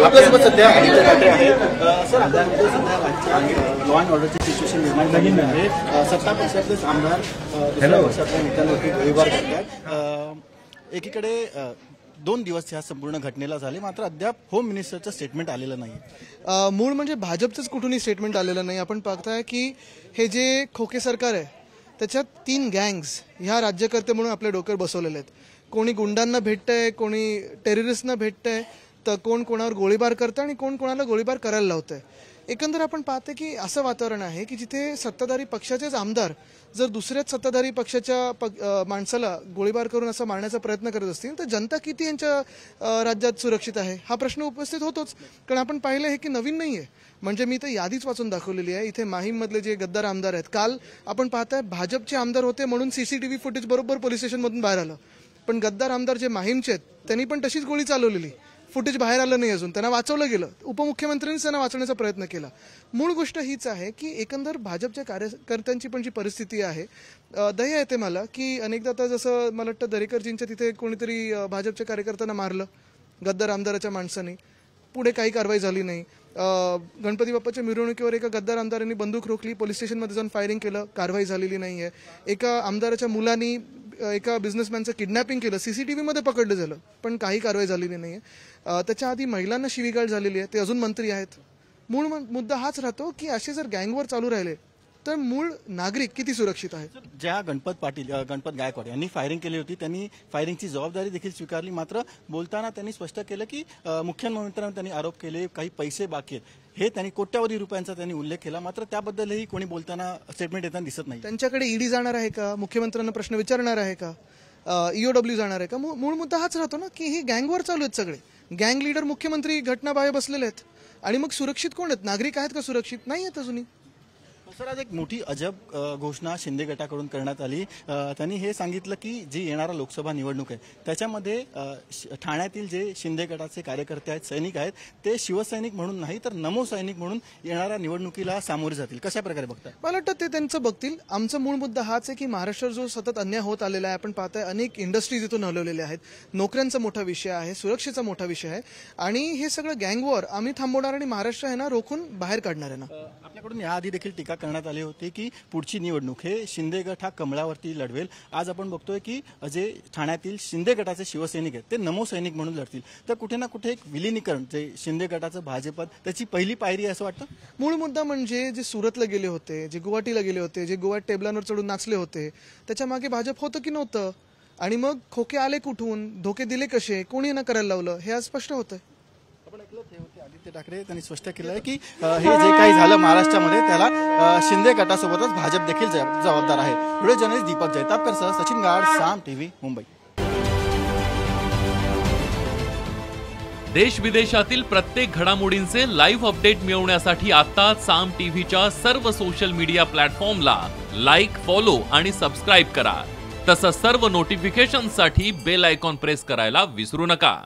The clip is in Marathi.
आपल्यासोबत सध्या आदित्य ठाकरे आहेत. सर, आमदारांमध्ये सध्या राज्यात लॉ अँड ऑर्डरची सिच्युएशन निर्माण झालेली आहे. सत्ता पक्षातलेच आमदार दुसऱ्या पक्षातल्या नेत्यांवरती गोळीबार करतात. एकीकडे 2 दिवस ह्या संपूर्ण घटनेला झाले, मात्र अद्याप होम मिनिस्टरचं स्टेटमेंट आलेलं नाही. मूळ म्हणजे भाजपचंच कुठूनही स्टेटमेंट आलेलं नाही. आपण पाहताय की हे जे खोके सरकार आहे त्याच्यात 3 गँग्स ह्या राज्यकर्ते म्हणून आपल्या डोक्यावर बसवलेले आहेत. कोणी गुंडांना भेटतंय, कोणी टेररिस्टना भेटतंय, तर कोण कोणावर गोळीबार करतं आणि कोण कोणाला गोळीबार करायला लावतंय. एकंदर आपण पाहते की असं वातावरण आहे की जिथे सत्ताधारी पक्षाचेच आमदार जर दुसऱ्याच सत्ताधारी पक्षाच्या माणसाला गोळीबार करून असं मारण्याचा प्रयत्न करत असतील तर जनता किती यांच्या राज्यात सुरक्षित आहे हा प्रश्न उपस्थित होतोच. कारण आपण पाहिलं आहे की नवीन नाही आहे. म्हणजे मी तर यादीच वाचून दाखवलेली आहे. इथे माहीममधले जे गद्दार आमदार आहेत, काल आपण पाहताय भाजपचे आमदार होते म्हणून सीसीटीव्ही फुटेज बरोबर पोलीस स्टेशनमधून बाहेर आलं, पण गद्दार आमदार जे माहीमचे आहेत त्यांनी पण तशीच गोळी चालवलेली. फुटेज बाहेर आलं नाही अजून, त्यांना वाचवलं गेलं. उपमुख्यमंत्र्यांनी त्यांना वाचवण्याचा प्रयत्न केला. मूळ गोष्ट हीच आहे की एकंदर भाजपच्या कार्यकर्त्यांची पण जी परिस्थिती आहे, दया येते मला की अनेकदा आता जसं मला वाटतं दरेकरजींच्या तिथे कोणीतरी भाजपच्या कार्यकर्त्यांना मारलं गद्दार आमदाराच्या माणसाने, पुढे काही कारवाई झाली नाही. गणपती बाप्पाच्या मिरवणुकीवर एका गद्दार आमदारांनी बंदूक रोखली, पोलीस स्टेशनमध्ये जाऊन फायरिंग केलं, कारवाई झालेली नाही आहे. एका आमदाराच्या मुलांनी एका बिझनेसमॅनचं किडनॅपिंग केलं, सीसीटीव्हीमध्ये पकडलं झालं, पण काही कारवाई झालेली नाही आहे. त्याच्या आधी महिलांना शिवीगाळ झालेली आहे, ते अजून मंत्री आहेत. मूळ मुद्दा हाच राहतो की असे जर गँगवर चालू राहिले तर मूळ नागरिक किती सुरक्षित आहे. ज्या गणपत गायकवाड यांनी फायरिंग केली होती, त्यांनी फायरिंगची जबाबदारी देखील स्वीकारली, मात्र बोलताना त्यांनी स्पष्ट केलं की मुख्यमंत्र्यांवर त्यांनी आरोप केले, काही पैसे बाकी आहेत. हे त्यांनी कोट्यावधी रुपयांचा त्यांनी उल्लेख केला, मात्र त्याबद्दलही कोणी बोलताना स्टेटमेंट देताना दिसत नाही. त्यांच्याकडे ईडी जाणार आहे का, मुख्यमंत्र्यांना प्रश्न विचारणार आहे का, EOW जाणार आहे का. मूळ मुद्दा हाच राहतो ना की हे गँगवर चालू आहेत. सगळे गँग लीडर मुख्यमंत्री घटनाबाह्य बसलेले आहेत आणि मग सुरक्षित कोण आहेत, नागरिक आहेत का सुरक्षित, नाही आहेत अजूनही. सर, आज एक मोठी अजब घोषणा शिंदे गटाकडून करण्यात आली. त्यांनी हे सांगितलं की जी येणारा लोकसभा निवडणूक आहे त्याच्यामध्ये ठाण्यातील जे शिंदे गटाचे कार्यकर्ते आहेत, सैनिक आहेत, ते शिवसैनिक म्हणून नाही तर नमो सैनिक म्हणून येणाऱ्या निवडणुकीला सामोरे जातील. कशा प्रकारे बघताय? मला वाटतं ते त्यांचं बघतील. आमचा मूळ मुद्दा हाच आहे की महाराष्ट्रावर जो सतत अन्याय होत आलेला आहे, आपण पाहताय अनेक इंडस्ट्रीज इथून हलवलेल्या आहेत, नोकऱ्यांचा मोठा विषय आहे, सुरक्षेचा मोठा विषय आहे, आणि हे सगळं गँगवॉर आम्ही थांबवणार आणि महाराष्ट्र आहे ना रोखून बाहेर काढणार आहे ना. आपल्याकडून याआधी देखील टीका करण्यात आली होती की पुढची निवडणूक हे शिंदे गट हा कमळावरती लढवेल. आज आपण बघतोय की जे ठाण्यातील शिंदे गटाचे शिवसैनिक आहेत ते नमो सैनिक म्हणून लढतील. तर कुठे ना कुठे एक विलिनीकरण जे शिंदे गटाचं भाजपात त्याची पहिली पायरी असं वाटतं. मूळ मुद्दा म्हणजे जे सुरतला गेले होते, जे गुवाहाटीला गेले होते, जे गोव्यात टेबलांवर चढून नाचले होते, त्याच्या मागे भाजप होतं की नव्हतं, आणि मग खोके आले कुठून, धोके दिले कसे, कोणी ना करायला लावलं, हे आज स्पष्ट होतं. आदित्य ठाकरे त्यांनी स्पष्ट केलं आहे की हे जे काही झालं महाराष्ट्रामध्ये त्याला शिंदे गटासोबतच भाजप देखील जबाबदार आहे. व्हिडिओ जर्नलिस्ट दीपक जैतापकर सह सचिन गाड, साम टीव्ही, मुंबई. देश विदेशातील प्रत्येक घडामोडींचे लाईव्ह अपडेट मिळवण्यासाठी आता साम टीव्हीच्या सर्व सोशल मीडिया प्लॅटफॉर्मला लाईक, फॉलो आणि सबस्क्राईब करा. तसंच सर्व नोटिफिकेशनसाठी बेल आयकॉन प्रेस करायला विसरू नका.